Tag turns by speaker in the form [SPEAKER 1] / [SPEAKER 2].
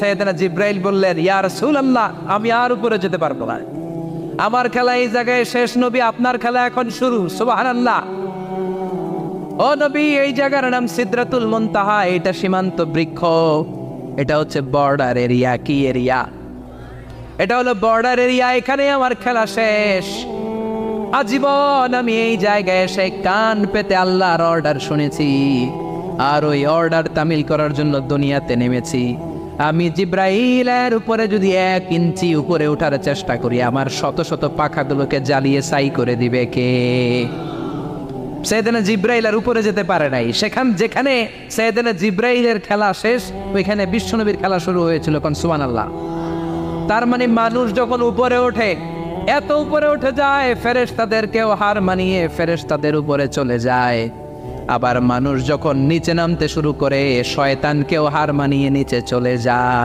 [SPEAKER 1] সাইয়েদনা জিব্রাইল বললেন, ইয়া রাসূলুল্লাহ, আমি আর উপরে যেতে পারবো না, আমার খেলা এই জায়গায় শেষ, নবী আপনার খেলা এখন শুরু। সুবহানাল্লাহ। ও নবী, এই জায়গার নাম সিদরাতুল মুনতাহা, এটা সীমান্ত বৃক্ষ, এটা হচ্ছে বর্ডার এরিয়া। কি এরিয়া? এটা হলো বর্ডার এরিয়া, এখানে আমার খেলা শেষ। আজীবন আমি এই জায়গায় এসে কান পেতে আল্লাহর অর্ডার শুনেছি, আর ওই অর্ডার তামিল করার জন্য দুনিয়াতে নেমেছি। আমি জিব্রাইলের উপরে যদি 1 ইঞ্চি উপরে ওঠার চেষ্টা করি, আমার শত শত পাখাগুলোকে জ্বালিয়ে ছাই করে দিবে কে? সাইয়েদনা জিব্রাইল আর উপরে যেতে পারে নাই। যেখানে সাইয়েদনা জিব্রাইলের খেলা শেষ, ওইখানে বিশ্বনবীর খেলা শুরু হয়েছিল। কোন সুবহানাল্লাহ। তার মানে মানুষ যখন উপরে ওঠে, এত উপরে উঠে যায়, ফেরেশতাদেরকেও হার মানিয়ে ফেরেশতাদের উপরে চলে যায়। আবার মানুষ যখন নিচে নামতে শুরু করে, শয়তানকেও হার মানিয়ে নিচে চলে যায়।